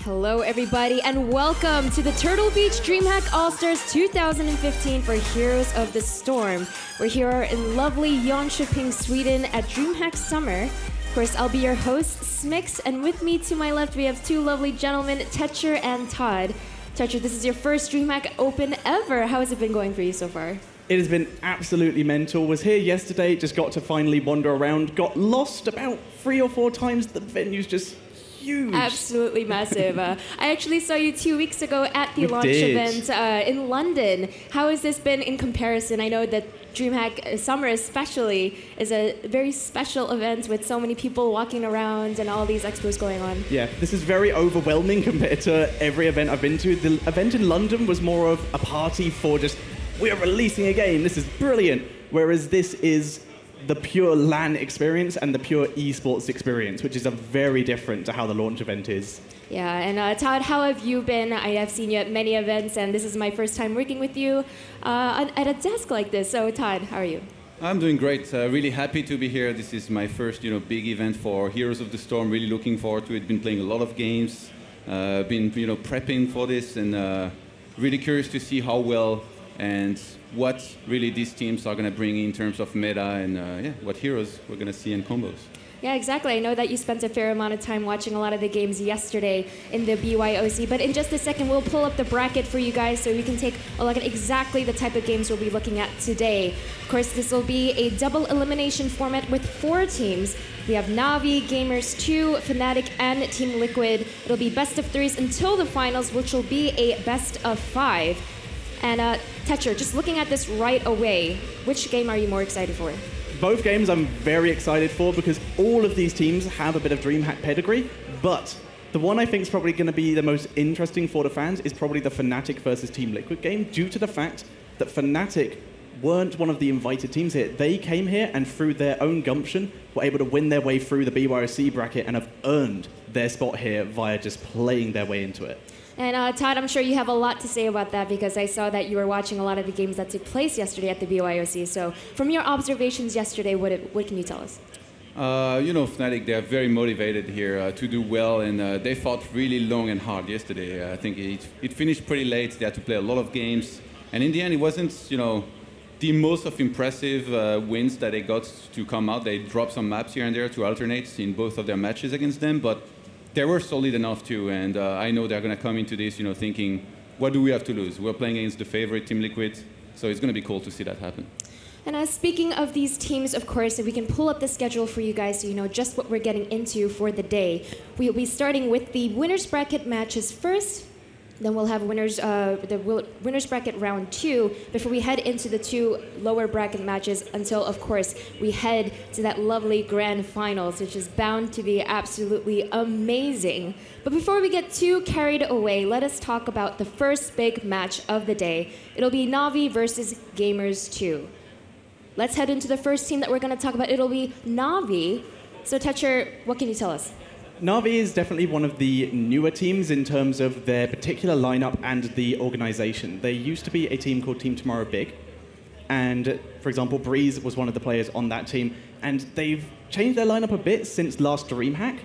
Hello, everybody, and welcome to the Turtle Beach DreamHack Allstars 2015 for Heroes of the Storm. We're here in lovely Jönköping, Sweden at DreamHack Summer. Of course, I'll be your host, Smix, and with me to my left, we have two lovely gentlemen, Tetcher and Todd. Tetcher, this is your first DreamHack Open ever. How has it been going for you so far? It has been absolutely mental. Was here yesterday, just got to finally wander around, got lost about 3 or 4 times. The venue's just huge. Absolutely massive. I actually saw you 2 weeks ago at the launch event in London. How has this been in comparison? I know that DreamHack Summer especially is a very special event with so many people walking around and all these expos going on. Yeah, this is very overwhelming compared to every event I've been to. The event in London was more of a party for just, we're releasing a game, this is brilliant. Whereas this is the pure LAN experience and the pure esports experience, which is a very different to how the launch event is. Yeah, and Todd, how have you been? I have seen you at many events, and this is my first time working with you at a desk like this. So, Todd, how are you? I'm doing great. Really happy to be here. This is my first, big event for Heroes of the Storm. Really looking forward to it. Been playing a lot of games, been, prepping for this, and really curious to see how well and what really these teams are going to bring in terms of meta and what heroes we're going to see in combos. Yeah, exactly. I know that you spent a fair amount of time watching a lot of the games yesterday in the BYOC, but in just a second we'll pull up the bracket for you guys so we can take a look at exactly the type of games we'll be looking at today. Of course, this will be a double elimination format with 4 teams. We have Navi, Gamers 2, Fanatic, and Team Liquid. It'll be best of 3s until the finals, which will be a best of 5. And Tetcher, just looking at this right away, which game are you more excited for? Both games I'm very excited for because all of these teams have a bit of DreamHack pedigree, but the one I think is probably going to be the most interesting for the fans is probably the Fnatic versus Team Liquid game, due to the fact that Fnatic weren't one of the invited teams here. They came here and through their own gumption were able to win their way through the BYOC bracket and have earned their spot here via just playing their way into it. And Todd, I'm sure you have a lot to say about that because I saw that you were watching a lot of the games that took place yesterday at the BYOC. So from your observations yesterday, what can you tell us? Fnatic, they are very motivated here to do well, and they fought really long and hard yesterday. I think it finished pretty late. They had to play a lot of games. And in the end, it wasn't, the most of impressive wins that they got to come out. They dropped some maps here and there to alternate in both of their matches against them, but they were solid enough too, and I know they're going to come into this, thinking, what do we have to lose? We're playing against the favorite, Team Liquid, so it's going to be cool to see that happen. And speaking of these teams, of course, if we can pull up the schedule for you guys so you know just what we're getting into for the day. We'll be starting with the winners bracket matches first. Then we'll have the winners bracket round 2 before we head into the 2 lower bracket matches until, of course, we head to that lovely grand finals, which is bound to be absolutely amazing. But before we get too carried away, let us talk about the first big match of the day. It'll be Navi versus Gamers 2. Let's head into the first team that we're going to talk about. It'll be Navi. So, Tetcher, what can you tell us? Navi is definitely one of the newer teams in terms of their particular lineup and the organization. There used to be a team called Team Tomorrow Big, and for example, Breeze was one of the players on that team, and they've changed their lineup a bit since last DreamHack,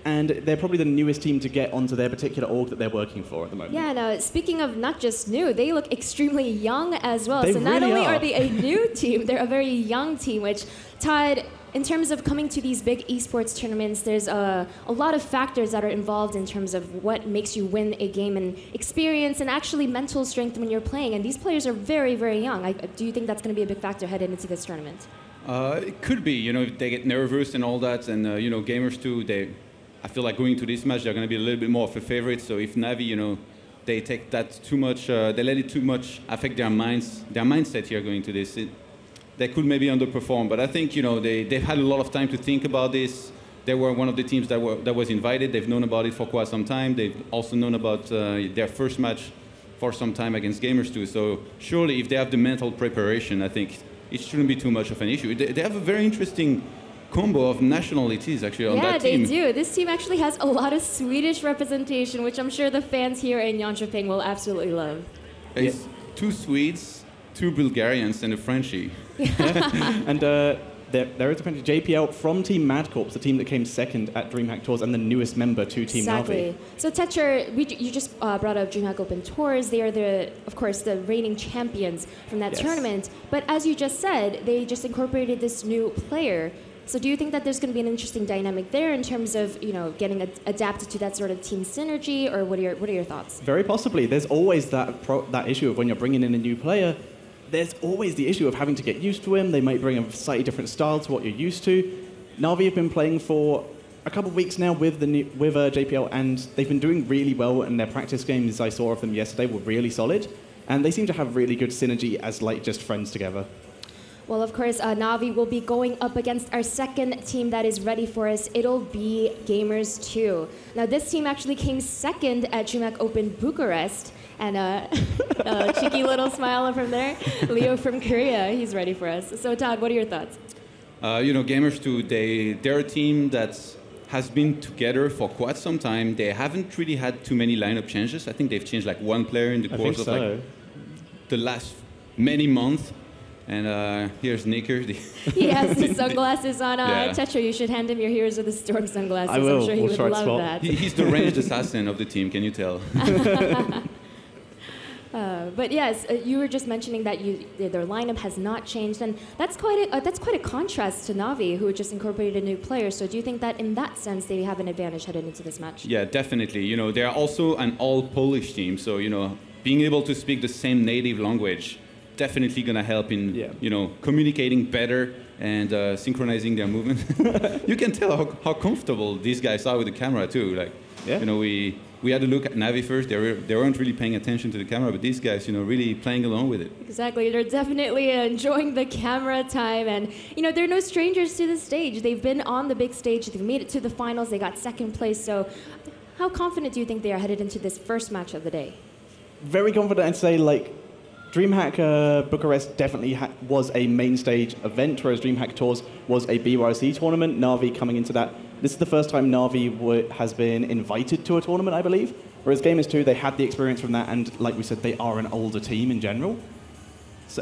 and they're probably the newest team to get onto their particular org that they're working for at the moment. Yeah, now speaking of not just new, they look extremely young as well. They so not really only are. are they a new team, they're a very young team, which, Todd, in terms of coming to these big esports tournaments, there's a lot of factors that are involved in terms of what makes you win a game, and experience and actually mental strength when you're playing. And these players are very, very young. Do you think that's going to be a big factor headed into this tournament? It could be. If they get nervous and all that, and Gamers too. I feel like going to this match, they're going to be a little bit more of a favorite. So if Navi, they take that too much, they let it too much affect their mindset here going to this. They could maybe underperform, but I think they've had a lot of time to think about this. They were one of the teams that was invited. They've known about it for quite some time. They've also known about their first match for some time against Gamers too. So surely, if they have the mental preparation, I think it shouldn't be too much of an issue. They have a very interesting combo of nationalities actually on that team. Yeah, they do. This team actually has a lot of Swedish representation, which I'm sure the fans here in Jönköping will absolutely love. It's 2 Swedes, 2 Bulgarians, and a Frenchie. And there is potentially JPL from Team Mad Corps, the team that came second at DreamHack Tours and the newest member to Team Navi. So Tetra, you just brought up DreamHack Open Tours. They are, of course, the reigning champions from that tournament. But as you just said, they just incorporated this new player. So do you think that there's going to be an interesting dynamic there in terms of, getting adapted to that sort of team synergy, or what are your thoughts? Very possibly. There's always that issue of when you're bringing in a new player, there's always the issue of having to get used to him. They might bring a slightly different style to what you're used to. Navi have been playing for a couple of weeks now with JPL, and they've been doing really well, and their practice games I saw of them yesterday were really solid, and they seem to have really good synergy as just friends together. Well, of course, Navi will be going up against our second team that is ready for us. It'll be Gamers 2. Now, this team actually came second at DreamHack Open Bucharest. And cheeky little smile from there. Leo from Korea, he's ready for us. So, Todd, what are your thoughts? Gamers 2, they're a team that has been together for quite some time. They haven't really had too many lineup changes. I think they've changed one player in the course of the last many months. And here's Nicker. He has the sunglasses on. Tetra, you should hand him your Heroes of the Storm sunglasses. I will. I'm sure he would love that. He's the ranged assassin of the team, can you tell? But yes, you were just mentioning that their lineup has not changed, and that's quite a contrast to Navi, who just incorporated a new player. So do you think that in that sense they have an advantage headed into this match? Yeah, definitely. They are also an all-Polish team, so being able to speak the same native language definitely going to help in communicating better and synchronizing their movement. You can tell how comfortable these guys are with the camera too. We had to look at Navi first. They weren't really paying attention to the camera, but these guys, really playing along with it. Exactly. They're definitely enjoying the camera time, and they're no strangers to the stage. They've been on the big stage. They've made it to the finals. They got second place. So, how confident do you think they are headed into this first match of the day? Very confident. I'd say DreamHack Bucharest definitely was a main stage event, whereas DreamHack Tours was a BYOC tournament. Navi coming into that. This is the first time Navi has been invited to a tournament, I believe. Whereas Gamers 2, they had the experience from that, and like we said, they are an older team in general.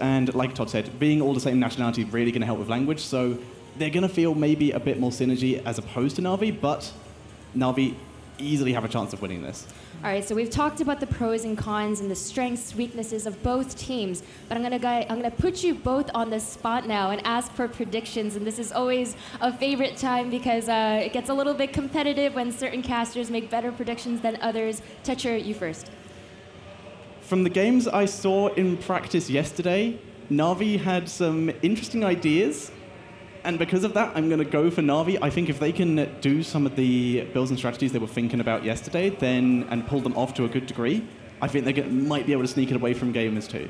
And like Todd said, being all the same nationality is really going to help with language, so they're going to feel maybe a bit more synergy as opposed to Navi, but Navi easily have a chance of winning this. All right, so we've talked about the pros and cons and the strengths, weaknesses of both teams, but I'm gonna put you both on the spot now and ask for predictions. And this is always a favorite time because it gets a little bit competitive when certain casters make better predictions than others. Tetra, you first. From the games I saw in practice yesterday, Navi had some interesting ideas. And because of that, I'm going to go for Navi. I think if they can do some of the builds and strategies they were thinking about yesterday, and pull them off to a good degree, I think they might be able to sneak it away from Gamers 2.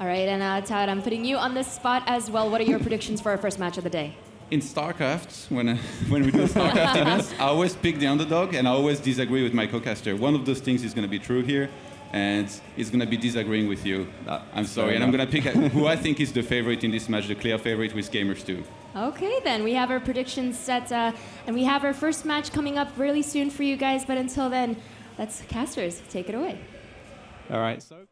All right, and Todd, I'm putting you on the spot as well. What are your predictions for our first match of the day? In StarCraft, when we do StarCraft events, I always pick the underdog, and I always disagree with my co-caster. One of those things is going to be true here, and it's going to be disagreeing with you. I'm sorry, and I'm going to pick who I think is the favorite in this match, the clear favorite with Gamers 2. Okay, then. We have our predictions set, and we have our first match coming up really soon for you guys. But until then, let's casters take it away. All right. So.